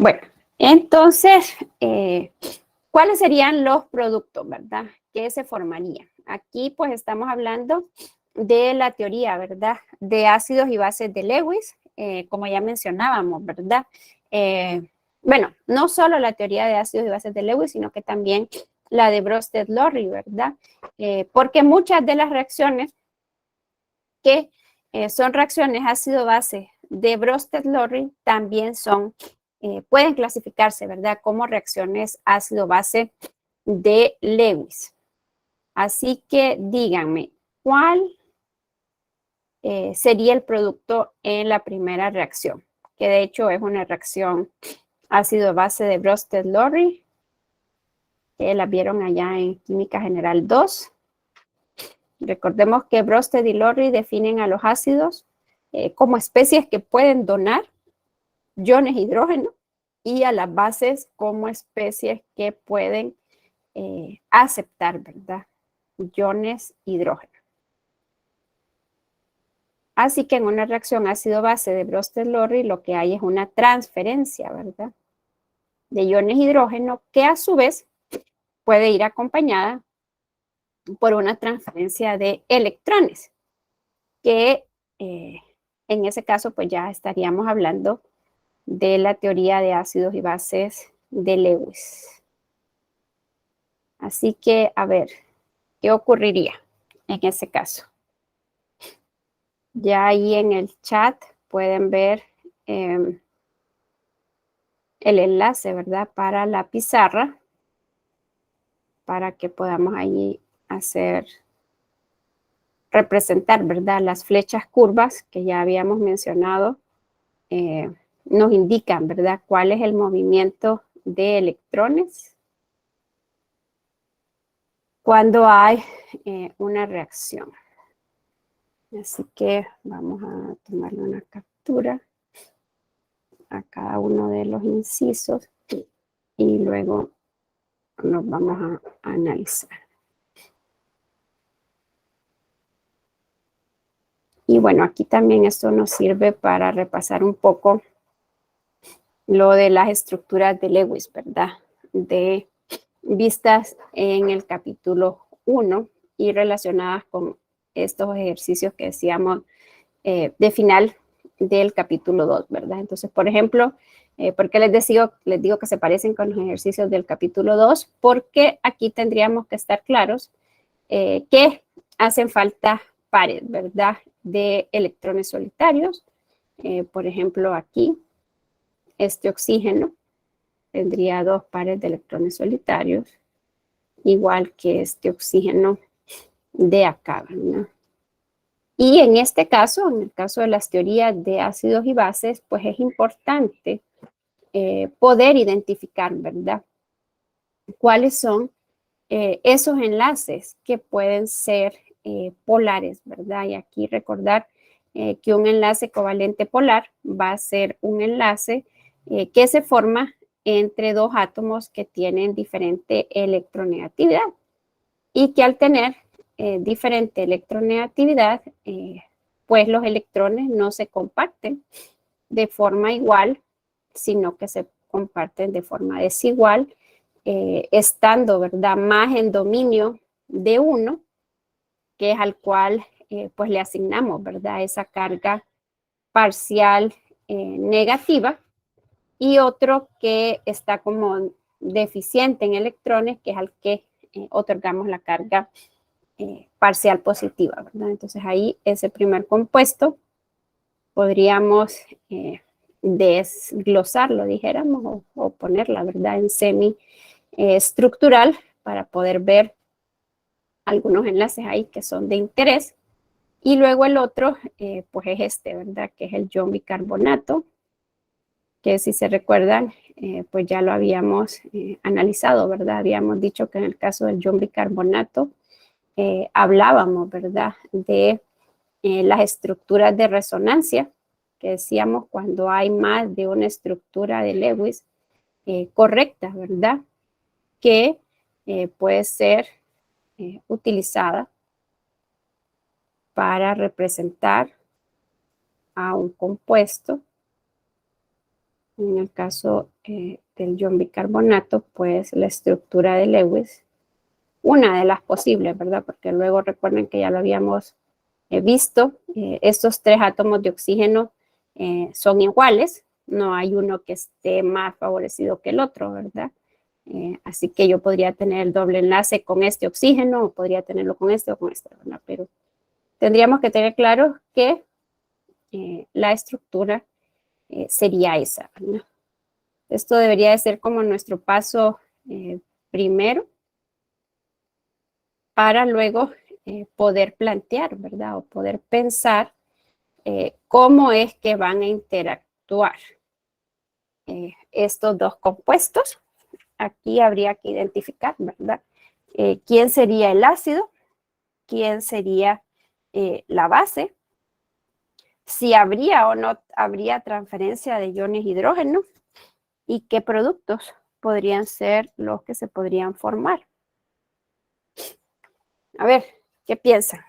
Bueno, entonces, ¿cuáles serían los productos, verdad? Que se formarían. Aquí pues estamos hablando de la teoría, ¿verdad? De ácidos y bases de Lewis, como ya mencionábamos, ¿verdad? Bueno, no solo la teoría de ácidos y bases de Lewis, sino que también la de Bronsted-Lowry, ¿verdad? Porque muchas de las reacciones que son reacciones ácido-base de Bronsted-Lowry también son, pueden clasificarse, ¿verdad? Como reacciones ácido-base de Lewis. Así que díganme, ¿cuál sería el producto en la primera reacción? Que de hecho es una reacción ácido-base de Bronsted-Lowry, que la vieron allá en Química General 2. Recordemos que Bronsted y Lowry definen a los ácidos como especies que pueden donar iones hidrógeno y a las bases como especies que pueden aceptar, ¿verdad? Iones hidrógeno. Así que en una reacción ácido-base de Bronsted-Lowry lo que hay es una transferencia, ¿verdad? De iones hidrógeno que a su vez puede ir acompañada por una transferencia de electrones, que en ese caso pues ya estaríamos hablando de la teoría de ácidos y bases de Lewis. Así que, a ver, ¿qué ocurriría en ese caso? Ya ahí en el chat pueden ver el enlace, ¿verdad? Para la pizarra, para que podamos ahí representar, ¿verdad? Las flechas curvas que ya habíamos mencionado nos indican, ¿verdad? Cuál es el movimiento de electrones cuando hay una reacción. Así que vamos a tomarle una captura a cada uno de los incisos y luego nos vamos a analizar. Y bueno, aquí también esto nos sirve para repasar un poco lo de las estructuras de Lewis, ¿verdad? Vistas en el capítulo 1 y relacionadas con estos ejercicios que decíamos de final del capítulo 2, ¿verdad? Entonces, por ejemplo, ¿por qué les digo que se parecen con los ejercicios del capítulo 2? Porque aquí tendríamos que estar claros que hacen falta pares, ¿verdad? De electrones solitarios. Por ejemplo, aquí, este oxígeno tendría 2 pares de electrones solitarios, igual que este oxígeno de acá, ¿verdad? Y en este caso, en el caso de las teorías de ácidos y bases, pues es importante poder identificar, ¿verdad? ¿Cuáles son esos enlaces que pueden ser polares, ¿verdad? Y aquí recordar que un enlace covalente polar va a ser un enlace que se forma entre dos átomos que tienen diferente electronegatividad y que al tener diferente electronegatividad, pues los electrones no se comparten de forma igual, sino que se comparten de forma desigual, estando, ¿verdad?, más en dominio de uno, que es al cual pues le asignamos, ¿verdad?, esa carga parcial negativa, y otro que está como deficiente en electrones, que es al que otorgamos la carga parcial positiva, ¿verdad? Entonces ahí ese primer compuesto podríamos desglosarlo, dijéramos, o ponerla, ¿verdad?, en semi estructural para poder ver algunos enlaces ahí que son de interés. Y luego el otro, pues es este, ¿verdad?, que es el ion bicarbonato, que si se recuerdan, pues ya lo habíamos analizado, ¿verdad? Habíamos dicho que en el caso del ion bicarbonato hablábamos, ¿verdad?, de las estructuras de resonancia, que decíamos cuando hay más de una estructura de Lewis correcta, ¿verdad?, que puede ser utilizada para representar a un compuesto. En el caso del ion bicarbonato, pues la estructura de Lewis, una de las posibles, ¿verdad? Porque luego recuerden que ya lo habíamos visto, estos 3 átomos de oxígeno son iguales, no hay uno que esté más favorecido que el otro, ¿verdad? Así que yo podría tener el doble enlace con este oxígeno o podría tenerlo con este o con este, ¿verdad? Pero tendríamos que tener claro que la estructura sería esa, ¿verdad? Esto debería de ser como nuestro paso primero para luego poder plantear, ¿verdad? O poder pensar cómo es que van a interactuar estos dos compuestos. Aquí habría que identificar, ¿verdad? ¿Quién sería el ácido? ¿Quién sería la base? Si habría o no habría transferencia de iones hidrógeno y qué productos podrían ser los que se podrían formar. A ver, ¿qué piensan?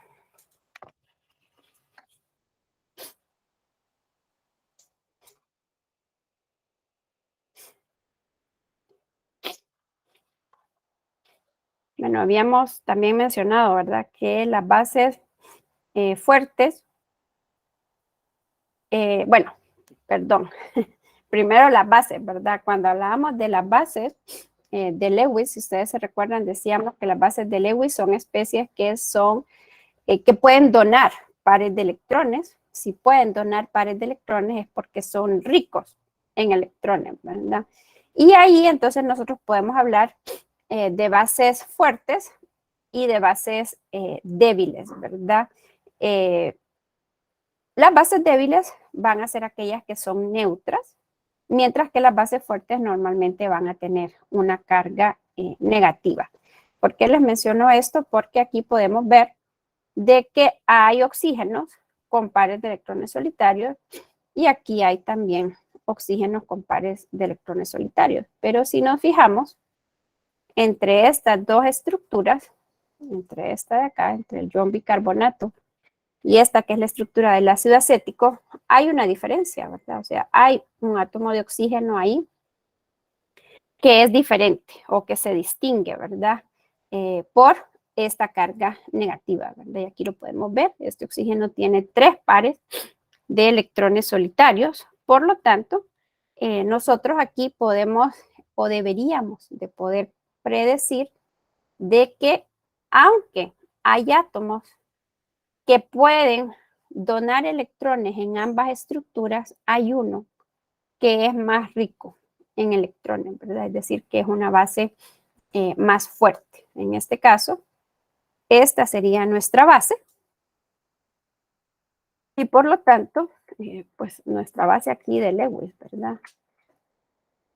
Bueno, habíamos también mencionado, ¿verdad? Que las bases fuertes, bueno, perdón, primero las bases, ¿verdad? Cuando hablábamos de las bases de Lewis, si ustedes se recuerdan, decíamos que las bases de Lewis son especies que son, que pueden donar pares de electrones. Si pueden donar pares de electrones es porque son ricos en electrones, ¿verdad? Y ahí entonces nosotros podemos hablar de bases fuertes y de bases débiles, ¿verdad? Las bases débiles van a ser aquellas que son neutras, mientras que las bases fuertes normalmente van a tener una carga negativa. ¿Por qué les menciono esto? Porque aquí podemos ver de que hay oxígenos con pares de electrones solitarios y aquí hay también oxígenos con pares de electrones solitarios. Pero si nos fijamos, entre estas dos estructuras, entre esta de acá, entre el ion bicarbonato y esta que es la estructura del ácido acético, hay una diferencia, ¿verdad? O sea, hay un átomo de oxígeno ahí que es diferente o que se distingue, ¿verdad? Por esta carga negativa, ¿verdad? Y aquí lo podemos ver, este oxígeno tiene 3 pares de electrones solitarios, por lo tanto, nosotros aquí podemos o deberíamos de poder predecir de que aunque hay átomos que pueden donar electrones en ambas estructuras, hay uno que es más rico en electrones, ¿verdad? Es decir, que es una base más fuerte. En este caso, esta sería nuestra base y por lo tanto, pues nuestra base aquí de Lewis, ¿verdad?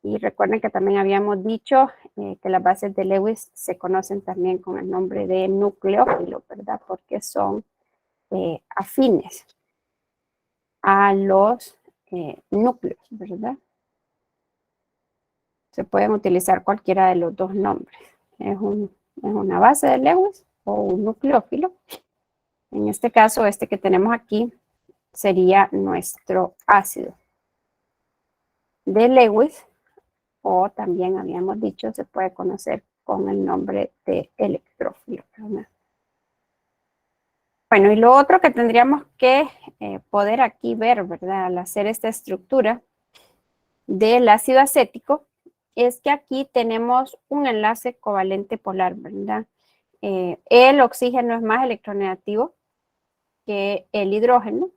Y recuerden que también habíamos dicho que las bases de Lewis se conocen también con el nombre de nucleófilo, ¿verdad? Porque son afines a los núcleos, ¿verdad? Se pueden utilizar cualquiera de los dos nombres. Es una base de Lewis o un nucleófilo. En este caso, este que tenemos aquí sería nuestro ácido de Lewis, o también habíamos dicho, se puede conocer con el nombre de electrófilo, ¿verdad? Bueno, y lo otro que tendríamos que poder aquí ver, ¿verdad? Al hacer esta estructura del ácido acético, es que aquí tenemos un enlace covalente polar, ¿verdad? El oxígeno es más electronegativo que el hidrógeno.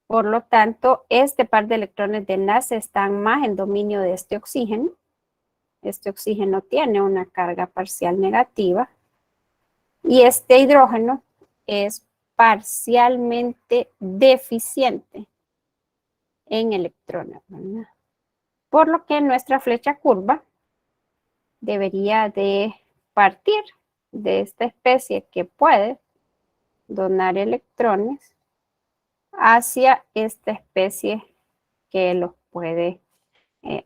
Por lo tanto, este par de electrones de enlace están más en dominio de este oxígeno. Este oxígeno tiene una carga parcial negativa. Y este hidrógeno es parcialmente deficiente en electrones, ¿verdad? Por lo que nuestra flecha curva debería de partir de esta especie que puede donar electrones hacia esta especie que los puede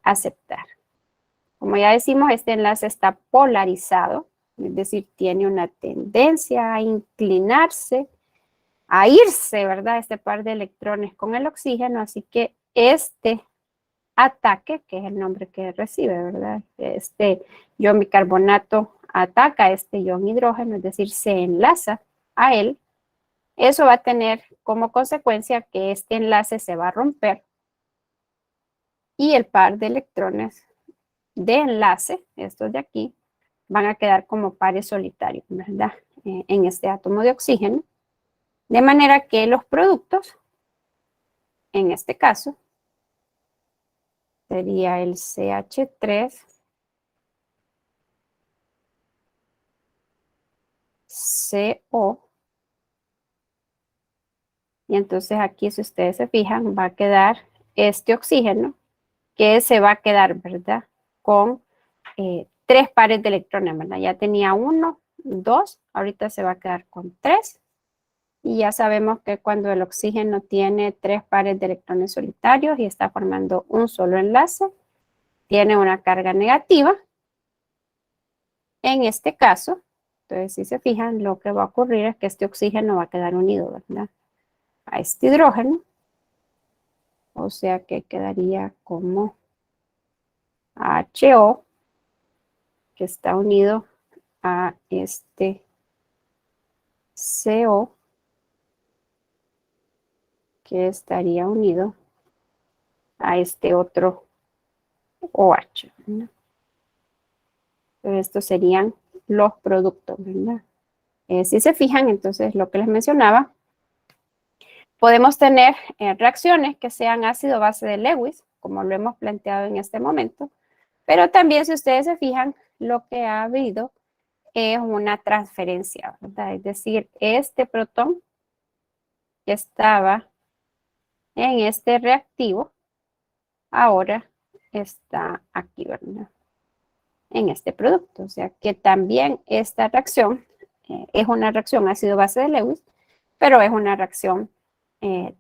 aceptar. Como ya decimos, este enlace está polarizado, es decir, tiene una tendencia a inclinarse, a irse, ¿verdad? Este par de electrones con el oxígeno, así que este ataque, que es el nombre que recibe, ¿verdad? Este ion bicarbonato ataca a este ion hidrógeno, es decir, se enlaza a él. Eso va a tener como consecuencia que este enlace se va a romper y el par de electrones de enlace, estos de aquí, van a quedar como pares solitarios, ¿verdad? En este átomo de oxígeno. De manera que los productos, en este caso, sería el CH3, CO, y entonces aquí, si ustedes se fijan, va a quedar este oxígeno, que se va a quedar, ¿verdad? Con 3 pares de electrones, ¿verdad? Ya tenía 1, 2, ahorita se va a quedar con 3. Y ya sabemos que cuando el oxígeno tiene 3 pares de electrones solitarios y está formando un solo enlace, tiene una carga negativa. En este caso, entonces si se fijan, lo que va a ocurrir es que este oxígeno va a quedar unido, ¿verdad? A este hidrógeno. O sea que quedaría como HO, que está unido a este CO, que estaría unido a este otro OH, ¿verdad? Entonces, estos serían los productos, ¿verdad? Si se fijan, entonces lo que les mencionaba, podemos tener reacciones que sean ácido-base de Lewis, como lo hemos planteado en este momento, pero también si ustedes se fijan, lo que ha habido es una transferencia, ¿verdad? Es decir, este protón que estaba en este reactivo, ahora está aquí, ¿verdad? En este producto. O sea que también esta reacción es una reacción ácido-base de Lewis, pero es una reacción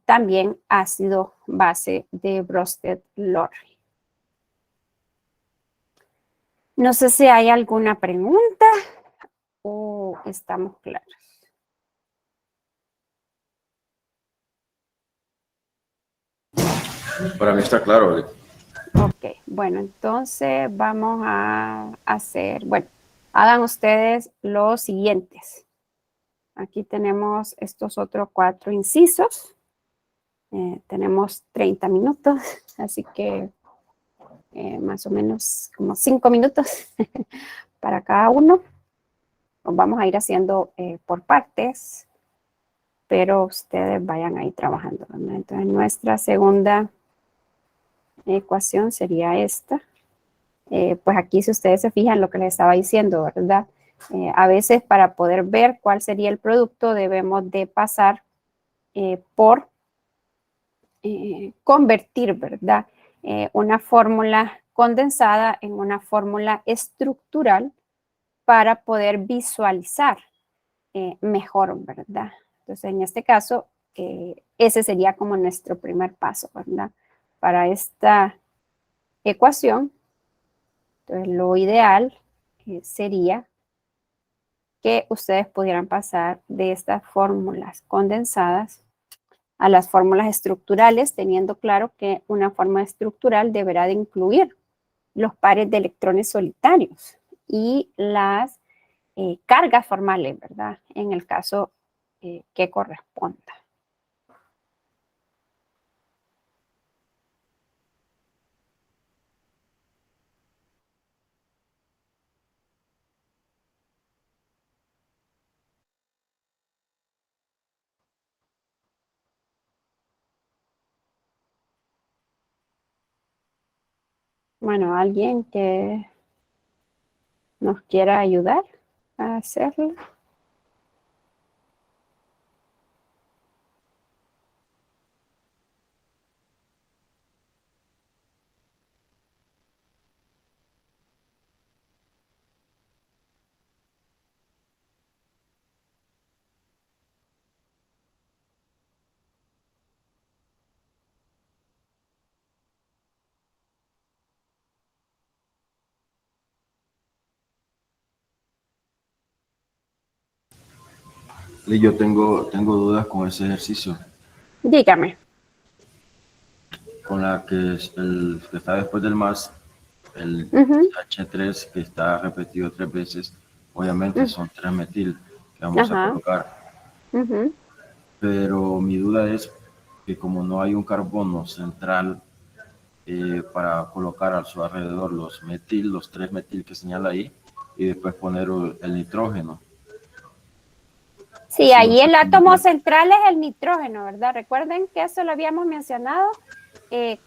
también ácido-base de Bronsted-Lowry. No sé si hay alguna pregunta o estamos claros. Para mí está claro. Ok, bueno, entonces vamos a hacer, bueno, hagan ustedes los siguientes. Aquí tenemos estos otros 4 incisos. Tenemos 30 minutos, así que más o menos como 5 minutos para cada uno. Los vamos a ir haciendo por partes, pero ustedes vayan ahí trabajando, ¿verdad? Entonces nuestra segunda ecuación sería esta. Pues aquí si ustedes se fijan lo que les estaba diciendo, ¿verdad? A veces para poder ver cuál sería el producto debemos de pasar por convertir, ¿verdad? Una fórmula condensada en una fórmula estructural para poder visualizar mejor, ¿verdad? Entonces, en este caso, ese sería como nuestro primer paso, ¿verdad? Para esta ecuación, entonces lo ideal sería que ustedes pudieran pasar de estas fórmulas condensadas a las fórmulas estructurales, teniendo claro que una fórmula estructural deberá de incluir los pares de electrones solitarios y las cargas formales, ¿verdad? En el caso que corresponda. Bueno, alguien que nos quiera ayudar a hacerlo. Y yo tengo dudas con ese ejercicio. Dígame. con la que es el que está después del más, el Ujú, H3 que está repetido 3 veces, obviamente ujú, son 3 metil que vamos a ajá, colocar. ujú. Pero mi duda es que como no hay un carbono central para colocar a su alrededor los metil, los 3 metil que señala ahí, y después poner el nitrógeno. Sí, Eso es lo ahí que el tengo átomo duda. central es el nitrógeno, ¿verdad? Recuerden que eso lo habíamos mencionado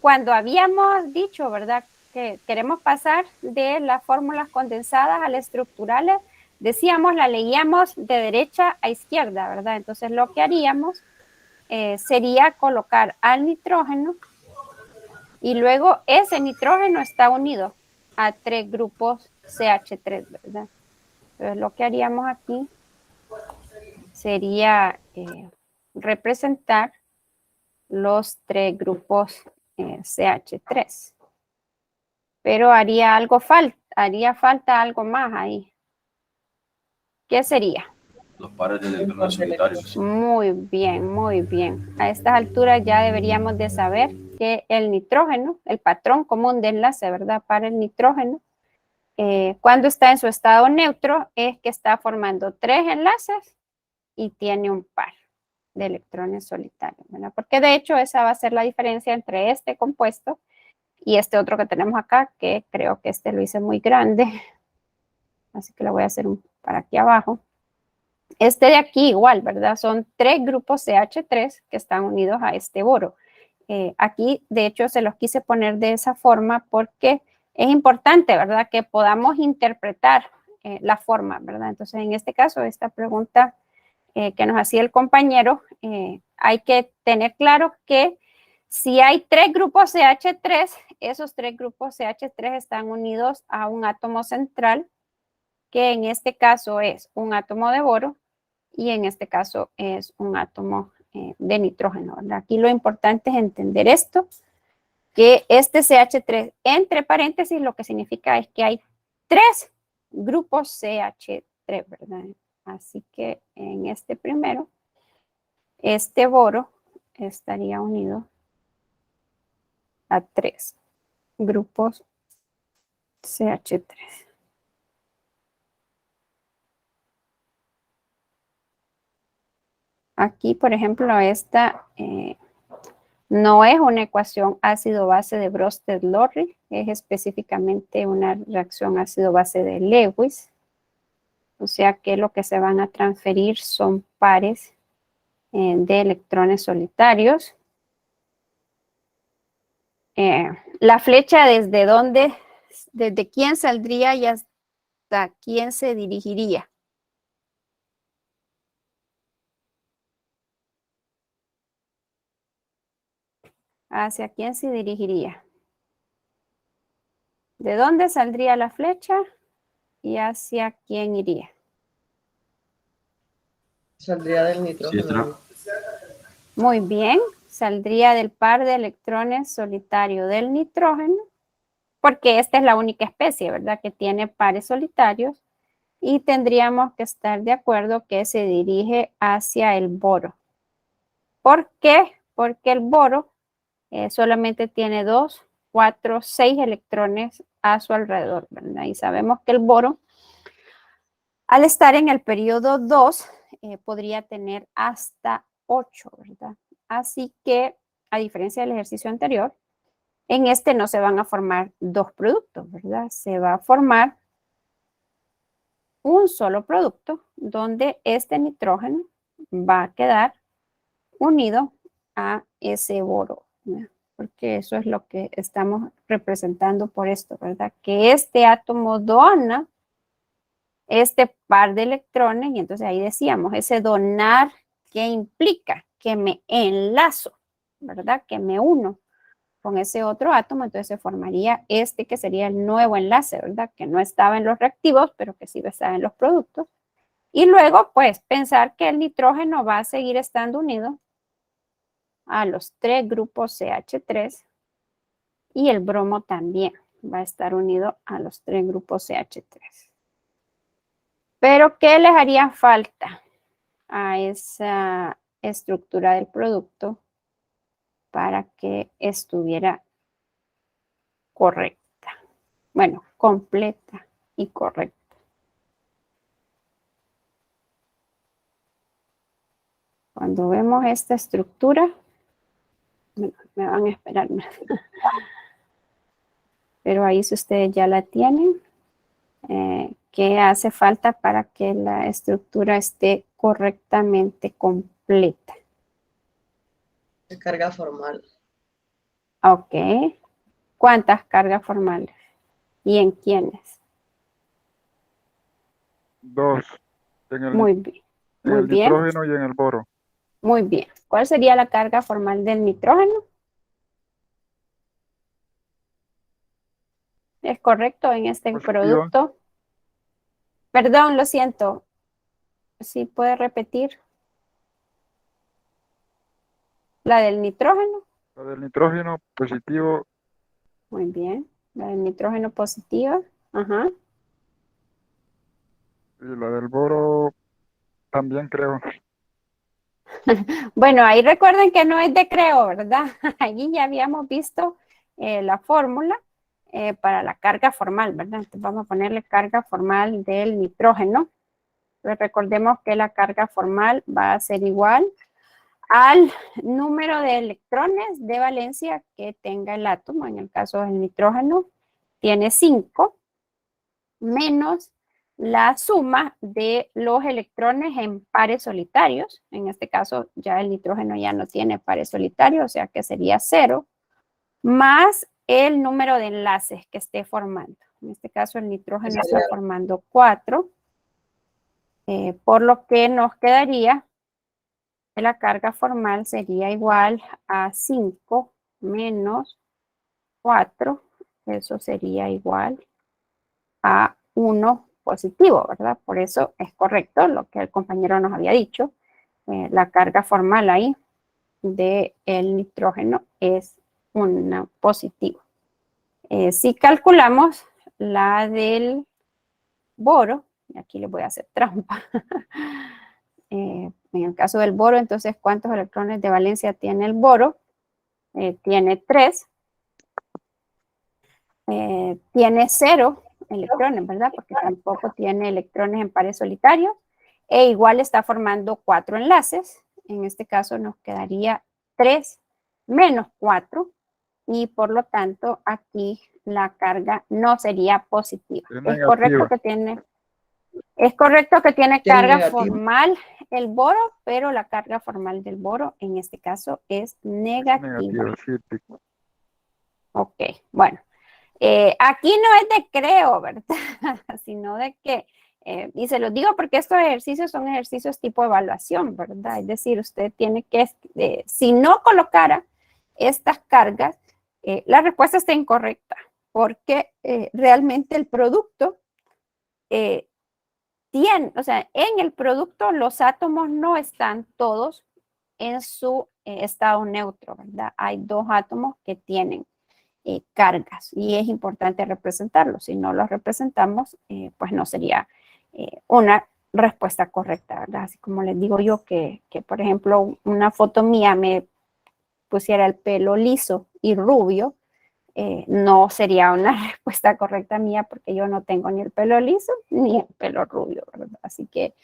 cuando habíamos dicho, ¿verdad? Que queremos pasar de las fórmulas condensadas a las estructurales. Decíamos, la leíamos de derecha a izquierda, ¿verdad? Entonces lo que haríamos sería colocar al nitrógeno y luego ese nitrógeno está unido a 3 grupos CH3, ¿verdad? Entonces lo que haríamos aquí sería representar los 3 grupos CH3. Pero haría falta algo más ahí. ¿Qué sería? Los pares de electrones solitarios. Muy bien, muy bien. A estas alturas ya deberíamos de saber que el nitrógeno, el patrón común de enlace, ¿verdad? Para el nitrógeno, cuando está en su estado neutro, es que está formando 3 enlaces y tiene un par de electrones solitarios, ¿verdad? Porque de hecho esa va a ser la diferencia entre este compuesto y este otro que tenemos acá, que creo que este lo hice muy grande, así que lo voy a hacer para aquí abajo. Este de aquí igual, ¿verdad? Son 3 grupos CH3 que están unidos a este boro. Aquí, de hecho, se los quise poner de esa forma porque es importante, ¿verdad? Que podamos interpretar la forma, ¿verdad? Entonces, en este caso, esta pregunta que nos hacía el compañero, hay que tener claro que si hay 3 grupos CH3, esos 3 grupos CH3 están unidos a un átomo central, que en este caso es un átomo de boro y en este caso es un átomo de nitrógeno, ¿verdad? Aquí lo importante es entender esto, que este CH3, entre paréntesis, lo que significa es que hay 3 grupos CH3, ¿verdad? Así que en este primero, este boro estaría unido a 3 grupos CH3. Aquí, por ejemplo, esta no es una ecuación ácido-base de Bronsted-Lowry, es específicamente una reacción ácido-base de Lewis. O sea que lo que se van a transferir son pares de electrones solitarios. La flecha desde quién saldría y hasta quién se dirigiría. ¿Hacia quién se dirigiría? ¿De dónde saldría la flecha y hacia quién iría? Saldría del Sí, nitrógeno. Muy bien, saldría del par de electrones solitario del nitrógeno, porque esta es la única especie, ¿verdad?, que tiene pares solitarios, y tendríamos que estar de acuerdo que se dirige hacia el boro. ¿Por qué? Porque el boro solamente tiene 2, 4, 6 electrones a su alrededor, ¿verdad? Y sabemos que el boro, al estar en el periodo 2, podría tener hasta 8, ¿verdad? Así que, a diferencia del ejercicio anterior, en este no se van a formar 2 productos, ¿verdad? Se va a formar un solo producto donde este nitrógeno va a quedar unido a ese boro, ¿verdad? Porque eso es lo que estamos representando por esto, ¿verdad? Que este átomo dona este par de electrones y entonces ahí decíamos, ese donar, ¿qué implica? Que me enlazo, ¿verdad? Que me uno con ese otro átomo, entonces se formaría este que sería el nuevo enlace, ¿verdad? Que no estaba en los reactivos, pero que sí estaba en los productos. Y luego, pues, pensar que el nitrógeno va a seguir estando unido a los 3 grupos CH3 y el bromo también va a estar unido a los 3 grupos CH3. Pero, ¿qué les haría falta a esa estructura del producto? para que estuviera correcta. Bueno, completa y correcta. Cuando vemos esta estructura, me van a esperar más. Pero ahí si ustedes ya la tienen, ¿qué hace falta para que la estructura esté correctamente completa? La carga formal. Ok. ¿Cuántas cargas formales? ¿Y en quiénes? 2. Muy bien. En Muy el bien. nitrógeno y en el boro. Muy bien. ¿Cuál sería la carga formal del nitrógeno? ¿Es correcto en este Positiva. producto? Perdón, lo siento. ¿Sí puede repetir? ¿La del nitrógeno? La del nitrógeno positivo. Muy bien. La del nitrógeno positiva. Ajá. Y la del boro también creo. Bueno, ahí recuerden que no es de creo, ¿verdad? Allí ya habíamos visto la fórmula para la carga formal, ¿verdad? Entonces vamos a ponerle carga formal del nitrógeno. Entonces recordemos que la carga formal va a ser igual al número de electrones de valencia que tenga el átomo. En el caso del nitrógeno tiene 5 menos la suma de los electrones en pares solitarios. En este caso ya el nitrógeno ya no tiene pares solitarios, o sea que sería 0, más el número de enlaces que esté formando. En este caso el nitrógeno está formando 4, por lo que nos quedaría que la carga formal sería igual a 5 menos 4, eso sería igual a 1 positivo, ¿verdad? Por eso es correcto lo que el compañero nos había dicho. La carga formal ahí del nitrógeno es una positiva. Si calculamos la del boro, y aquí les voy a hacer trampa. En el caso del boro, entonces, ¿cuántos electrones de valencia tiene el boro? Tiene 3. Tiene 0 electrones, ¿verdad? Porque tampoco tiene electrones en pares solitarios. E igual está formando 4 enlaces. En este caso nos quedaría 3 menos 4. Y por lo tanto aquí la carga no sería positiva. Es correcto que tiene carga negativo. formal el boro, pero la carga formal del boro en este caso es negativa. Negativo, sí. Ok, bueno. Aquí no es de creo, ¿verdad? Sino de que, y se los digo porque estos ejercicios son ejercicios tipo evaluación, ¿verdad? Es decir, usted tiene que, si no colocara estas cargas, la respuesta está incorrecta, porque realmente el producto tiene, o sea, en el producto los átomos no están todos en su estado neutro, ¿verdad? Hay 2 átomos que tienen cargas y es importante representarlos. Si no los representamos, pues no sería una respuesta correcta, ¿verdad? Así como les digo yo que, por ejemplo, una foto mía me pusiera el pelo liso y rubio, no sería una respuesta correcta mía porque yo no tengo ni el pelo liso ni el pelo rubio, ¿verdad? Así que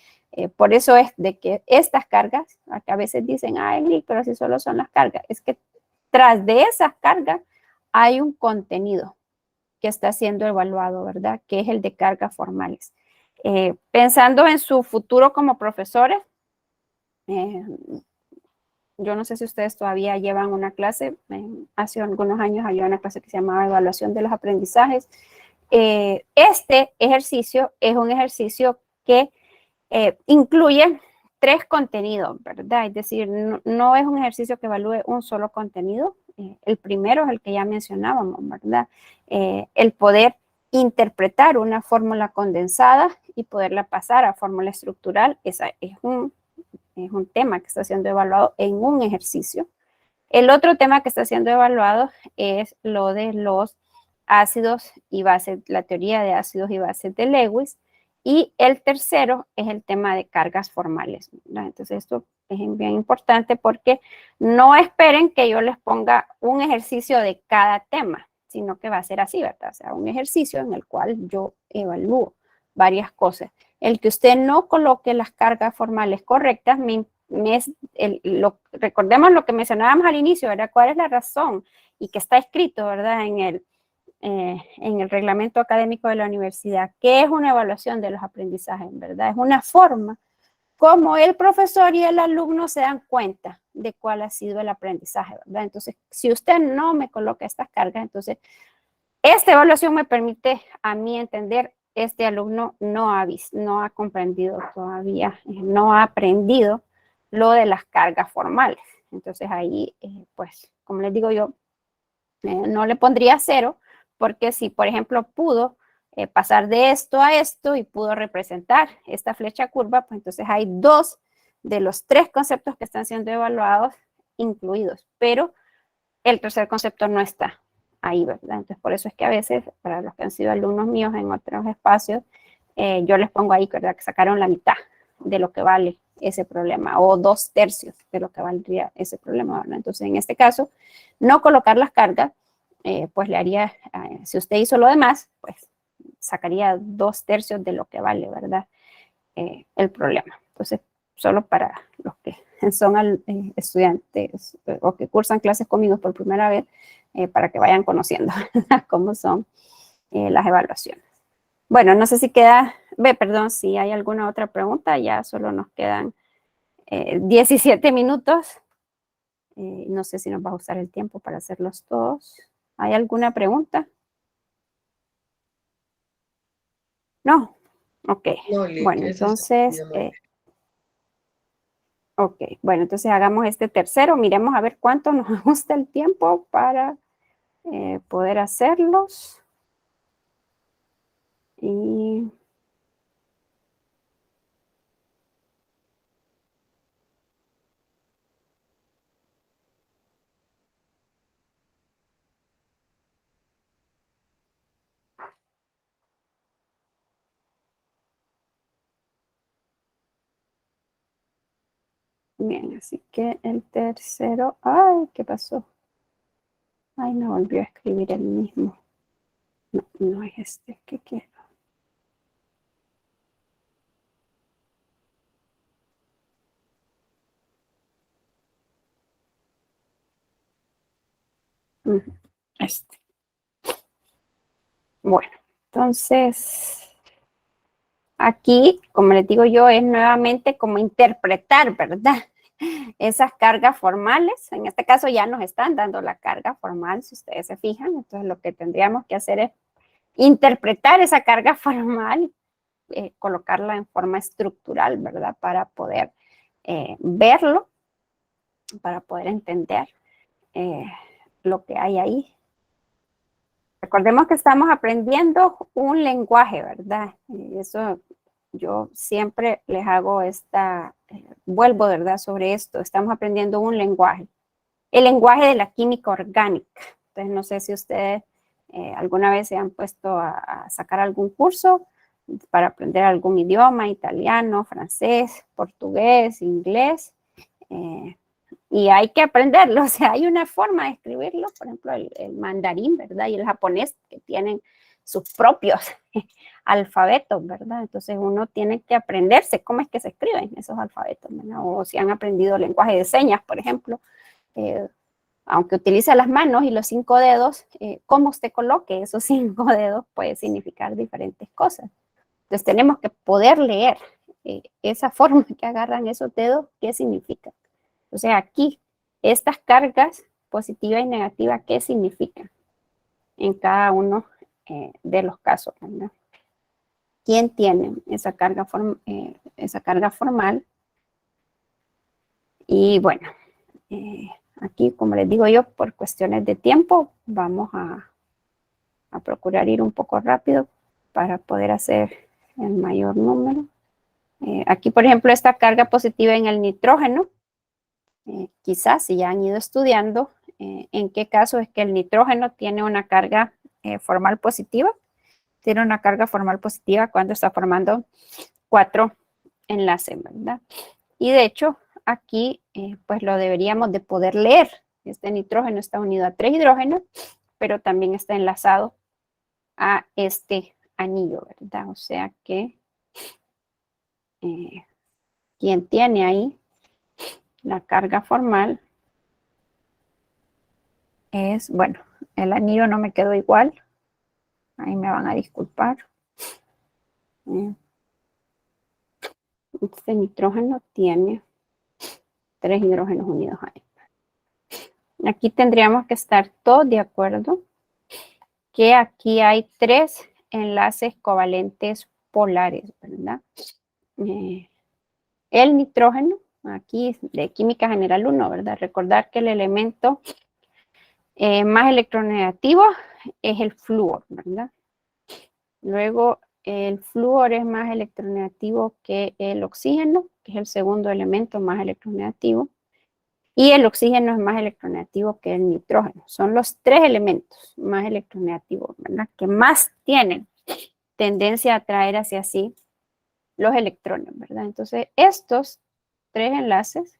por eso es de que estas cargas, que a veces dicen, ay, pero si solo son las cargas, es que tras de esas cargas hay un contenido que está siendo evaluado, ¿verdad? Que es el de cargas formales. Pensando en su futuro como profesores, yo no sé si ustedes todavía llevan una clase, hace algunos años había una clase que se llamaba Evaluación de los Aprendizajes. Este ejercicio es un ejercicio que incluye 3 contenidos, ¿verdad? Es decir, no es un ejercicio que evalúe un solo contenido. El primero es el que ya mencionábamos, ¿verdad? El poder interpretar una fórmula condensada y poderla pasar a fórmula estructural. Esa es un tema que está siendo evaluado en un ejercicio. El otro tema que está siendo evaluado es lo de los ácidos y bases, la teoría de ácidos y bases de Lewis. Y el tercero es el tema de cargas formales, ¿verdad? Entonces esto es bien importante porque no esperen que yo les ponga un ejercicio de cada tema, sino que va a ser así, ¿verdad? O sea, un ejercicio en el cual yo evalúo varias cosas. El que usted no coloque las cargas formales correctas, recordemos lo que mencionábamos al inicio, ¿verdad? ¿Cuál es la razón? Y que está escrito, ¿verdad? En el reglamento académico de la universidad, que es una evaluación de los aprendizajes, ¿verdad? Es una forma como el profesor y el alumno se dan cuenta de cuál ha sido el aprendizaje, ¿verdad? Entonces, si usted no me coloca estas cargas, entonces, esta evaluación me permite a mí entender, este alumno no ha comprendido todavía, no ha aprendido lo de las cargas formales. Entonces, ahí, pues, como les digo yo, no le pondría 0, porque si, por ejemplo, pudo pasar de esto a esto y pudo representar esta flecha curva, pues entonces hay 2 de los 3 conceptos que están siendo evaluados incluidos, pero el tercer concepto no está ahí, ¿verdad? Entonces, por eso es que a veces, para los que han sido alumnos míos en otros espacios, yo les pongo ahí, ¿verdad? Que sacaron la mitad de lo que vale ese problema, o 2/3 de lo que valdría ese problema, ¿verdad? Entonces, en este caso, no colocar las cargas, pues le haría, si usted hizo lo demás, pues sacaría 2/3 de lo que vale, ¿verdad? El problema. Entonces, solo para los que son estudiantes o que cursan clases conmigo por primera vez, para que vayan conociendo cómo son las evaluaciones. Bueno, no sé si perdón, si hay alguna otra pregunta, ya solo nos quedan 17 minutos. No sé si nos va a usar el tiempo para hacerlos todos. ¿Hay alguna pregunta? No. Ok. No, Lick, Bueno, ese entonces, ok. Bueno, entonces hagamos este tercero. Miremos a ver cuánto nos gusta el tiempo para poder hacerlos. Y bien, así que el tercero, ay, ¿qué pasó? Ay, me volvió a escribir el mismo. No, no es este que quiero. Este. Bueno, entonces, aquí, como les digo yo, es nuevamente como interpretar, ¿verdad? Esas cargas formales. En este caso ya nos están dando la carga formal, si ustedes se fijan. Entonces, lo que tendríamos que hacer es interpretar esa carga formal, colocarla en forma estructural, ¿verdad? Para poder verlo, para poder entender lo que hay ahí. Recordemos que estamos aprendiendo un lenguaje, ¿verdad? Y eso yo siempre les hago vuelvo, ¿verdad? Sobre esto. Estamos aprendiendo un lenguaje. El lenguaje de la química orgánica. Entonces, no sé si ustedes alguna vez se han puesto a sacar algún curso para aprender algún idioma, italiano, francés, portugués, inglés. Y hay que aprenderlo, o sea, hay una forma de escribirlo, por ejemplo, el mandarín, ¿verdad? Y el japonés, que tienen sus propios alfabetos, ¿verdad? Entonces uno tiene que aprenderse cómo es que se escriben esos alfabetos, ¿verdad? O si han aprendido lenguaje de señas, por ejemplo, aunque utiliza las manos y los 5 dedos, cómo usted coloque esos 5 dedos puede significar diferentes cosas. Entonces tenemos que poder leer esa forma que agarran esos dedos, qué significa. O sea, aquí, estas cargas positiva y negativa, ¿qué significan en cada uno de los casos, ¿verdad? ¿Quién tiene esa carga formal? Y bueno, aquí, como les digo yo, por cuestiones de tiempo, vamos a procurar ir un poco rápido para poder hacer el mayor número. Aquí, por ejemplo, esta carga positiva en el nitrógeno, quizás si ya han ido estudiando en qué caso es que el nitrógeno tiene una carga formal positiva. tiene una carga formal positiva cuando está formando 4 enlaces, ¿verdad? Y de hecho, aquí pues lo deberíamos de poder leer. Este nitrógeno está unido a 3 hidrógenos, pero también está enlazado a este anillo, ¿verdad? O sea que quien tiene ahí la carga formal es, bueno, el anillo no me quedó igual. Ahí me van a disculpar. Este nitrógeno tiene 3 hidrógenos unidos a él. Aquí tendríamos que estar todos de acuerdo que aquí hay 3 enlaces covalentes polares, ¿verdad? El nitrógeno, aquí de química general 1, ¿verdad? Recordar que el elemento más electronegativo es el flúor, ¿verdad? Luego el flúor es más electronegativo que el oxígeno, que es el segundo elemento más electronegativo. Y el oxígeno es más electronegativo que el nitrógeno. Son los 3 elementos más electronegativos, ¿verdad? Que más tienen tendencia a atraer hacia sí los electrones, ¿verdad? Entonces, estos 3 enlaces,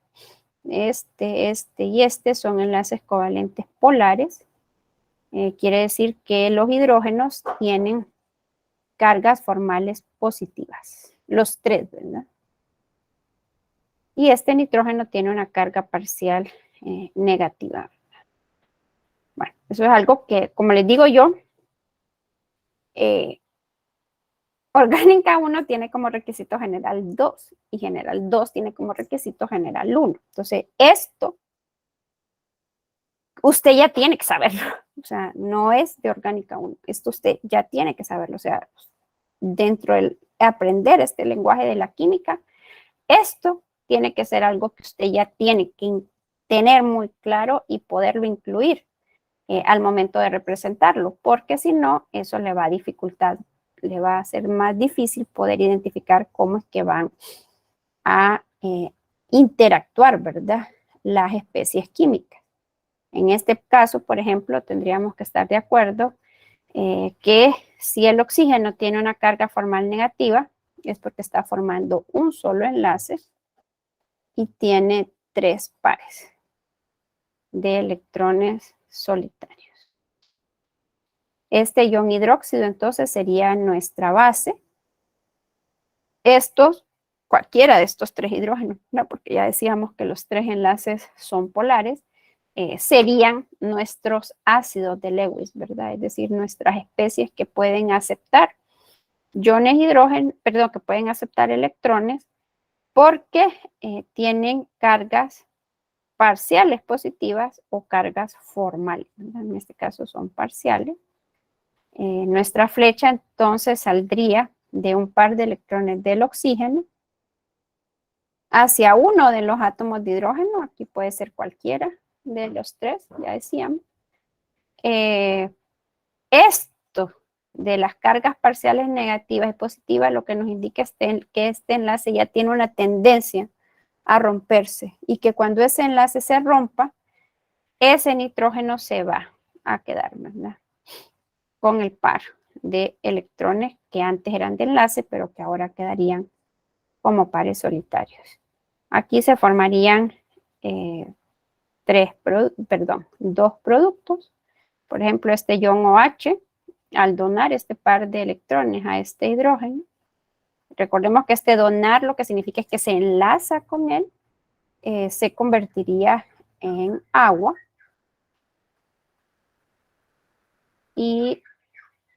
este y este, son enlaces covalentes polares. Quiere decir que los hidrógenos tienen cargas formales positivas. Los 3, ¿verdad? Y este nitrógeno tiene una carga parcial negativa. Bueno, eso es algo que, como les digo yo, orgánica 1 tiene como requisito general 2 y general 2 tiene como requisito general 1. Entonces, esto usted ya tiene que saberlo. O sea, no es de orgánica 1. Esto usted ya tiene que saberlo. O sea, dentro del aprender este lenguaje de la química, esto tiene que ser algo que usted ya tiene que tener muy claro y poderlo incluir al momento de representarlo, porque si no, eso le va a dificultar, le va a ser más difícil poder identificar cómo es que van a interactuar, ¿verdad? Las especies químicas. En este caso, por ejemplo, tendríamos que estar de acuerdo que si el oxígeno tiene una carga formal negativa, es porque está formando un solo enlace y tiene 3 pares de electrones solitarios. Este ion hidróxido entonces sería nuestra base. Cualquiera de estos 3 hidrógenos, ¿no? Porque ya decíamos que los 3 enlaces son polares, serían nuestros ácidos de Lewis, ¿verdad? Es decir, nuestras especies que pueden aceptar iones hidrógeno, perdón, que pueden aceptar electrones porque tienen cargas parciales positivas o cargas formales, ¿verdad? En este caso son parciales. Nuestra flecha entonces saldría de un par de electrones del oxígeno hacia uno de los átomos de hidrógeno, aquí puede ser cualquiera de los 3, ya decíamos. Esto de las cargas parciales negativas y positivas lo que nos indica es que este enlace ya tiene una tendencia a romperse y que cuando ese enlace se rompa, ese nitrógeno se va a quedar, ¿verdad? Con el par de electrones que antes eran de enlace, pero que ahora quedarían como pares solitarios. Aquí se formarían 2 productos. Por ejemplo, este ion OH, al donar este par de electrones a este hidrógeno, recordemos que este donar lo que significa es que se enlaza con él, se convertiría en agua. Y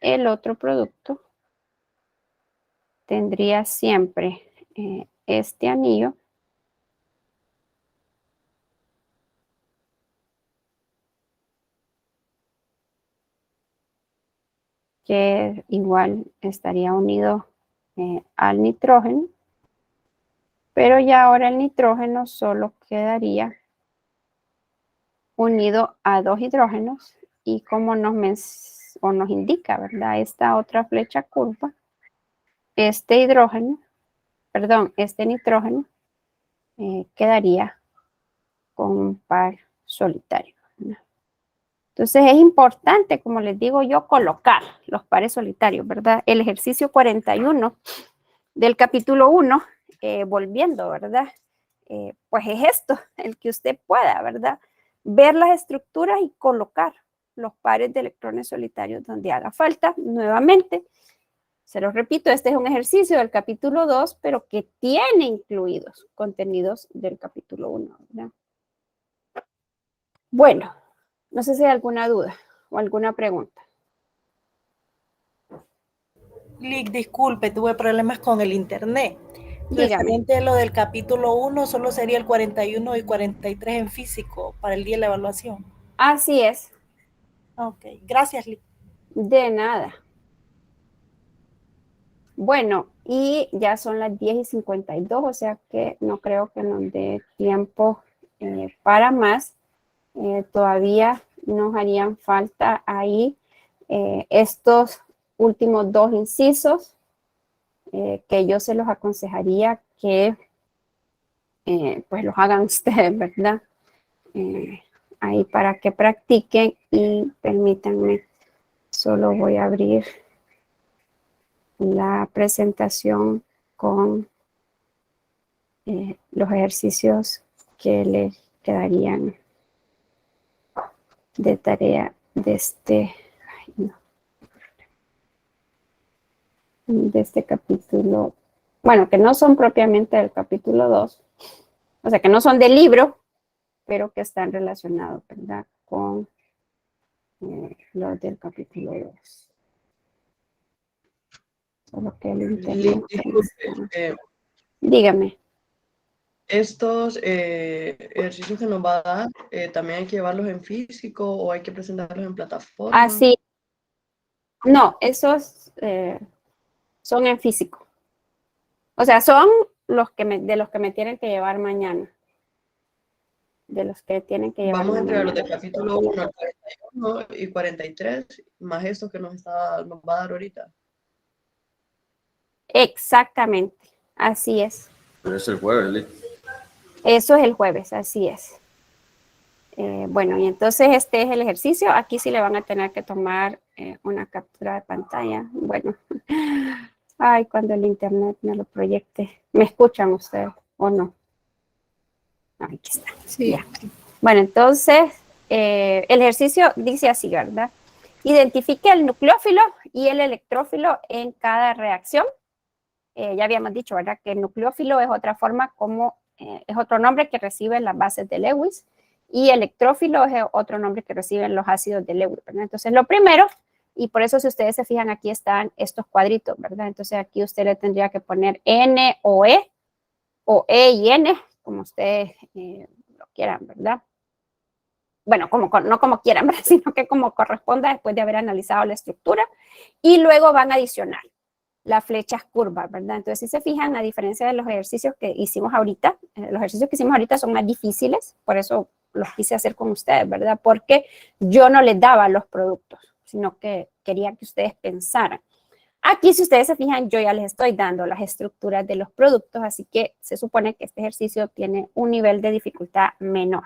el otro producto tendría siempre este anillo que igual estaría unido al nitrógeno, pero ya ahora el nitrógeno solo quedaría unido a 2 hidrógenos y como nos indica, ¿verdad? Esta otra flecha curva, este nitrógeno quedaría con un par solitario, ¿verdad? Entonces es importante, como les digo yo, colocar los pares solitarios, ¿verdad? El ejercicio 41 del capítulo 1, volviendo, ¿verdad? Pues es esto, el que usted pueda, ¿verdad? Ver las estructuras y colocar los pares de electrones solitarios donde haga falta. Nuevamente, se los repito, este es un ejercicio del capítulo 2, pero que tiene incluidos contenidos del capítulo 1, ¿verdad? Bueno, no sé si hay alguna duda o alguna pregunta. Lick, disculpe, tuve problemas con el internet. Dígame. Referente a lo del capítulo 1, solo sería el 41 y 43 en físico para el día de la evaluación. Así es. Ok, gracias, Lick. De nada. Bueno, y ya son las 10:52, o sea que no creo que nos dé tiempo para más. Todavía nos harían falta ahí estos últimos 2 incisos que yo se los aconsejaría que pues los hagan ustedes, ¿verdad? Ahí para que practiquen y permítanme, solo voy a abrir la presentación con los ejercicios que les quedarían de tarea de este capítulo, bueno, que no son propiamente del capítulo 2, o sea, que no son del libro, pero que están relacionados, ¿verdad?, con los del capítulo 2. Solo que el internet... Disculpe, dígame. estos ejercicios que nos va a dar, ¿también hay que llevarlos en físico o hay que presentarlos en plataforma? Así. No, esos son en físico. O sea, son de los que me tienen que llevar mañana. De los que tienen que llevar Vamos a entregar los mañana. del capítulo 1 al 41 y 43, más estos que nos va a dar ahorita. Exactamente, así es. Pero es el jueves, Lick. Eso es el jueves, así es. Bueno, y entonces este es el ejercicio. Aquí sí le van a tener que tomar una captura de pantalla. Bueno, ay, cuando el internet me lo proyecte. ¿Me escuchan ustedes o no? Aquí está. Sí. Ya. Bueno, entonces el ejercicio dice así, ¿verdad? Identifique el nucleófilo y el electrófilo en cada reacción. Ya habíamos dicho, ¿verdad?, que el nucleófilo es otra forma como, es otro nombre que reciben las bases de Lewis, y electrófilo es otro nombre que reciben los ácidos de Lewis, ¿verdad? Entonces, lo primero, y por eso si ustedes se fijan, aquí están estos cuadritos, ¿verdad? Entonces, aquí usted le tendría que poner N o E y N, como ustedes lo quieran, ¿verdad? Bueno, no como quieran, ¿verdad?, sino que como corresponda después de haber analizado la estructura, y luego van a adicionar las flechas curvas, ¿verdad? Entonces, si se fijan, a diferencia de los ejercicios que hicimos ahorita, los ejercicios que hicimos ahorita son más difíciles, por eso los quise hacer con ustedes, ¿verdad? Porque yo no les daba los productos, sino que quería que ustedes pensaran. Aquí, si ustedes se fijan, yo ya les estoy dando las estructuras de los productos, así que se supone que este ejercicio tiene un nivel de dificultad menor,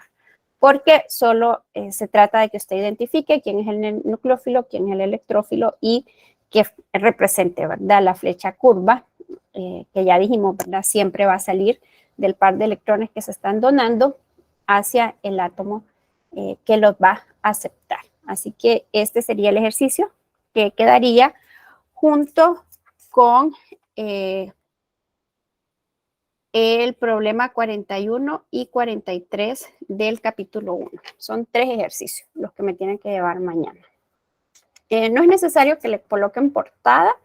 porque solo se trata de que usted identifique quién es el nucleófilo, quién es el electrófilo y que represente, ¿verdad?, la flecha curva, que ya dijimos, ¿verdad?, siempre va a salir del par de electrones que se están donando hacia el átomo que los va a aceptar. Así que este sería el ejercicio que quedaría junto con el problema 41 y 43 del capítulo 1. Son 3 ejercicios los que me tienen que llevar mañana. No es necesario que le coloquen portada,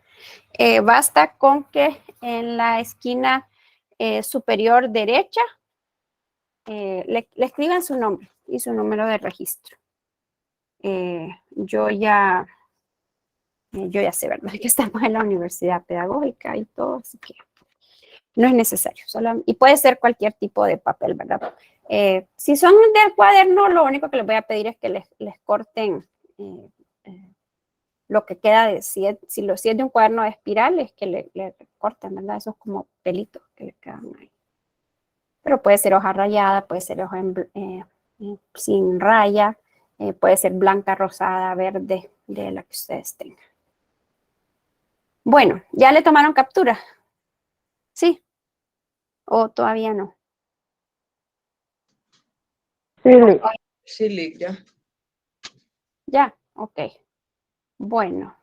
basta con que en la esquina superior derecha le escriban su nombre y su número de registro. Yo ya sé, ¿verdad?, que estamos en la universidad pedagógica y todo, así que no es necesario. Y puede ser cualquier tipo de papel, ¿verdad? Si son del cuaderno, lo único que les voy a pedir es que les corten lo que queda de, si es de un cuaderno de espiral, es que le corten, ¿verdad? Esos como pelitos que le quedan ahí. Pero puede ser hoja rayada, puede ser hoja sin raya, Puede ser blanca, rosada, verde, de la que ustedes tengan. Bueno, ¿ya le tomaron captura? ¿Sí? ¿O todavía no? Sí, Lick, ya. Ya, ok. Bueno.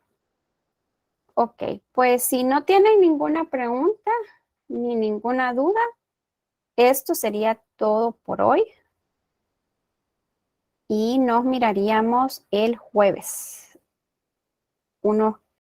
Ok, pues si no tienen ninguna pregunta ni ninguna duda, esto sería todo por hoy. Y nos miraríamos el jueves. Unos